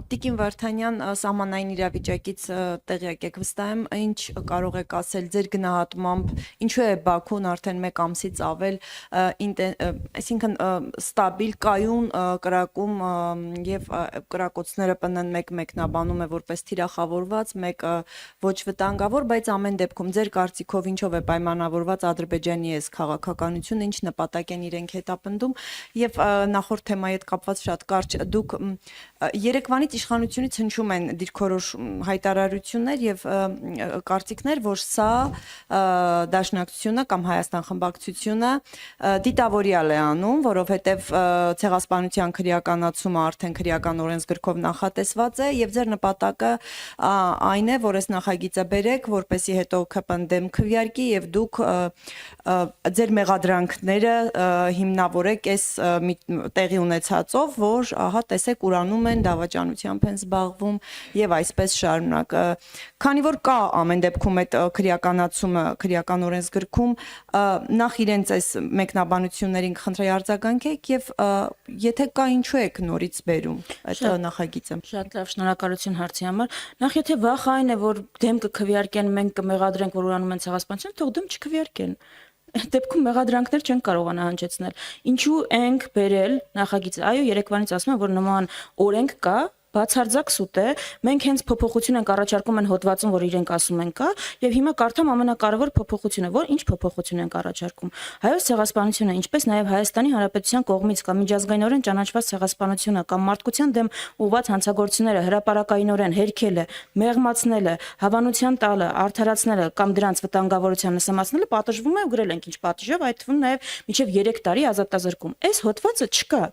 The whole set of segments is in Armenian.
Տիկին Վարդանյան, սահմանային իրավիճակից տեղյակ եք վստահ եմ, ինչ կարող եք ասել ձեր գնահատմամբ, ինչու է Բաքուն արդեն 1 ամսից ավել, այսինքն ստաբիլ կայուն կրակում եւ կրակոցները ՊՆ-ն մեկ մեկնաբանում է որպես թիրախավորված, մեկը ոչ վտանգավոր, բայց ամեն դեպքում ձեր կարծիքով ինչով է պայմանավորված Ադրբեջանի այս քաղաքականությունը, ինչ նպատակ են իրենք հետապնդում եւ նախորդ թեմայի հետ կապված շատ կարճ դուք Երեկվանից իշխանությունից հնչում են դիրքորոշ հայտարարություններ եւ կարծիքներ, որ սա դաշնակցությունը կամ Հայաստան խմբակցությունը դիտավորյալ է անում, որովհետեւ ցեղասպանության քրեականացումը արդեն քրեական օրենսգրքով նախատեսված է եւ ձեր նպատակը այն է, որ այս նախագիծը բերեք, որպեսի հետո ԿՊ-ն դեմ քվեարկի եւ դուք ձեր մեղադրանքները հիմնավորեք այս տեղի ունեցածով, որ ահա տեսեք ուրանում են դավաճանությամբ են զբաղվում եւ այսպես շարունակ։ Քանի որ կա ամեն դեպքում այդ քրեականացումը քրեական օրենսգրքում, նախ իրենց այս մեկնաբանություններին խնդրեի արձագանքեք եւ եթե կա ինչու եք նորից բերում այդ նախագիծը։ Շատ լավ, շնորհակալություն հարցի համար։ Նախ եթե վախ այն է, որ դեմ կքվեարկեն, մենք կմեղադրենք, որ ուրանում են ցեղասպանություն, թող դեմ չքվեարկեն։ Դեպքում մեղադրանքներ չեն կարողանա հնչեցնել։ Ինչու ենք բերել նախագիծը։ Այո, երեկվանից ասում եմ, որ նման օրենք կա, բացարձակ սուտ է, մենք հենց փոփոխություն ենք առաջարկում են հոդվածում, որ իրենք ասում են կա, եւ հիմա կարդամ ամենակարևոր փոփոխությունը, որ ինչ փոփոխություն ենք առաջարկում։ Հայոց ցեղասպանությունը, ինչպես նաեւ Հայաստանի Հանրապետության կողմից կամ միջազգայինորեն ճանաչված ցեղասպանությունը կամ մարդկության դեմ ուղղված հանցագործությունները հրապարակայինորեն հերքելը, մեղմացնելը, հավանության տալը, արդարացնելը կամ դրանց վտանգավորության նսեմացնելը պատժվում է ու գրել ենք ինչ պատժով, այդ թվում նաեւ մինչեւ 3 տարի ազատազրկում։ Այս հոդվածը չկա։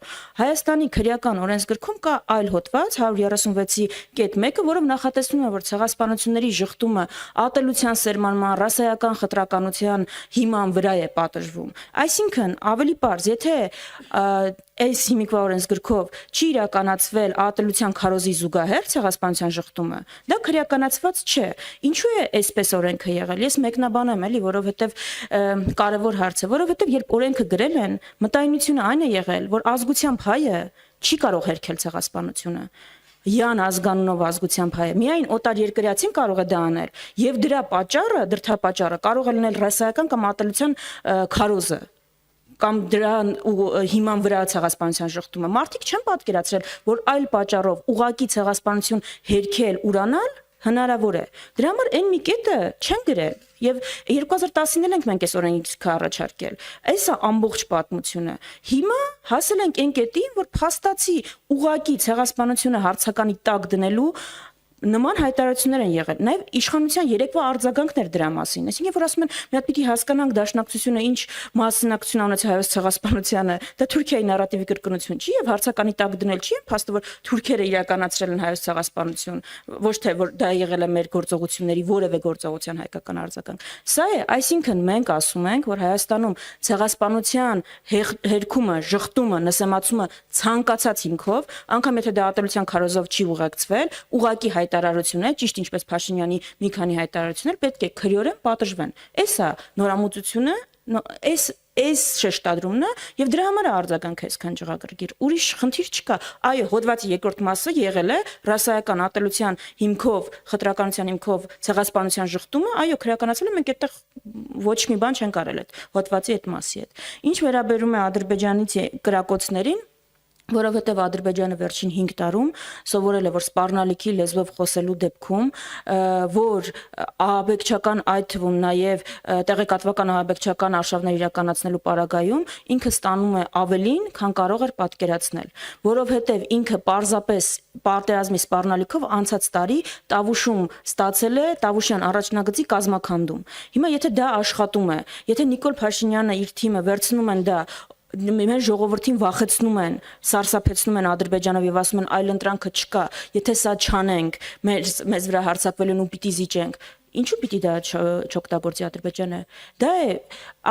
Հայաստանի քրեական օրենսգրքում կա այլ հոդված 136.1-ը, որով նախատեսվում է, որ ցեղասպանությունների ժխտումը ատելության սերմանման, ռասայական խտրականության հիման վրա է պատժվում։ Այսինքն, ավելի պարզ, եթե այս հիմիկվա օրենսգրքով չի իրականացվել ատելության քարոզի զուգահեռ ցեղասպանության ժխտումը, դա քրեականացված չէ։ Ինչու է այսպես օրենքը եղել։ Ես մեկնաբանեմ էլի, որովհետև կարևոր հարց է, որովհետև երբ օրենքը գրել են, մտայնությունը այն է եղել, որ ազգությամբ հայը չի կարող հերքել ցեղասպանությունը։ Յան ազգանունով ազգությամբ հայը միայն օտար երկրյացին կարող է դա անել եւ դրա պատճառը, դրդապատճառը կարող է լինել ռասայական կամ ատելության քարոզը կամ դրան հիման վրա ցեղասպանության ժխտումը։ Մարդիկ չեն պատկերացրել, որ այլ պատճառով ուղակի ցեղասպանություն հերքել, ուրանալ հնարավոր է։ Դրա համար այն մի կետը չեն գրել եւ 2019-ին ենք մենք այս օրենքը առաջարկել։ Այսա ամբողջ պատմությունը։ Հիմա հասել ենք այն կետին, որ փաստացի ուղակի ցեղասպանությունը հարցականի տակ դնելու նման հայտարարություններ են եղել։ Նաև իշխանության երեկվա արձագանքներ դրա մասին։ Այսինքն, որ ասում են, մի հատ պիտի հասկանանք դաշնակցությունը ինչ մասնակցություն ունեցել հայոց ցեղասպանությանը, դա Թուրքիայի նարատիվի կրկնություն չի եւ հարցականի տակ դնել չի, փաստը որ թուրքերը իրականացրել են հայոց ցեղասպանություն, ոչ թե որ դա եղել է մեր գործողությունների որևէ գործողության հայկական արձագանք։ Սա է, այսինքն մենք ասում ենք, որ Հայաստանում ցեղասպանության հերքումը, ժխտումը, նսեմացումը ցանկացած հիմքով, անգամ եթե դա ատելության քարոզով չի ուղեկցվել, ուղակի հայտարարություն է, ճիշտ ինչպես Փաշինյանի մի քանի հայտարարություններ պետք է քրեորեն պատժվեն։ Էսա նորամուծությունը, այս շեշտադրումն է եւ դրա համար է արձագանքը այսքան ջղագրգիռ։ Ուրիշ խնդիր չկա։ Այո, հոդվածի երկրորդ մասը եղել է ռասայական ատելության հիմքով, խտրականության հիմքով ցեղասպանության ժխտումը, այո, քրեականացել է, մենք այդտեղ ոչ մի բան չենք արել այդ հոդվածի այդ մասի հետ։ Ինչ վերաբերում է Ադրբեջանից կրակոցներին, որովհետև Ադրբեջանը վերջին 5 տարում սովորել է, որ սպառնալիքի լեզվով խոսելու դեպքում, որ ահաբեկչական այդ թվում նաև տեղեկատվական ահաբեկչական արշավներ իրականացնելու պարագայում ինքը ստանում է ավելին, քան կարող էր պատկերացնել, որովհետև ինքը պարզապես պատերազմի սպառնալիքով անցած տարի Տավուշում ստացել է Տավուշյան առաջնագծի կազմաքանդում։ Հիմա եթե դա աշխատում է, եթե Նիկոլ Փաշինյանը իր թիմը վերցնում են դա մեր ժողովրդին վախեցնում են, սարսափեցնում են Ադրբեջանով եւ ասում են այլ ընտրանքը չկա, եթե սա չանենք, մեզ վրա հարձակվելուն ու պիտի զիջենք։ ինչու պիտի դա չօգտագործի Ադրբեջանը։ Դա է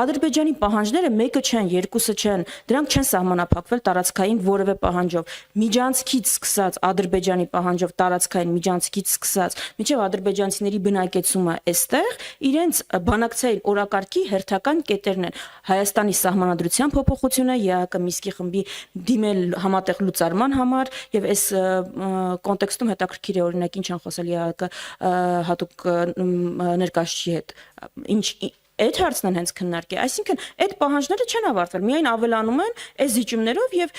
Ադրբեջանի պահանջները մեկը չեն, երկուսը չեն, դրանք չեն սահմանափակվել տարածքային որևէ պահանջով։ Միջանցքից սկսած Ադրբեջանի պահանջով տարածքային միջանցքից սկսած, մինչև ադրբեջանցիների բնակեցումը այստեղ իրենց բանակցային օրակարգի հերթական կետերն են։ Հայաստանի սահմանադրության փոփոխությունը, ԵԱՀԿ Մինսկի խմբի դիմել համատեղ լուծարման համար եւ այս կոնտեքստում հետաքրքիր է օրինակ ինչ են խոսել ԵԱՀԿ հատուկ ներկայացուցիչի հետ։ Ինչ այդ հարցն են հենց քննարկել, այսինքն այդ պահանջները չեն ավարտվել, միայն ավելանում են այս զիջումներով եւ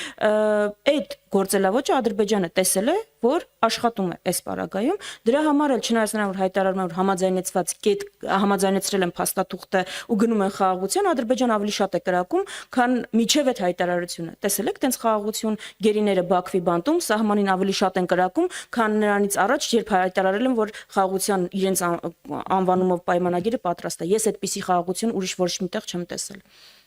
այդ գործելավոճը Ադրբեջանը տեսել է, որ աշխատում է այս պարագայում։ Դրա համար էլ չնայած նրան որ հայտարարում են որ համաձայնեցված կետ համաձայնեցրել են փաստաթուղթը ու գնում են խաղաղության, Ադրբեջանը ավելի շատ է կրակում, քան միջև այդ հայտարարությունը։ Տեսել եք տենց խաղաղություն գերիները Բաքվի բանտում սահմանին ավելի շատ են կրակում, քան նրանից առաջ, երբ հայտարարել են, որ խաղաղության իրենց անվանումով պայմանագիրը պատրաստ է։ Ես այդպիսի խաղաղություն ուրիշ ոչ միտեղ չեմ տեսել։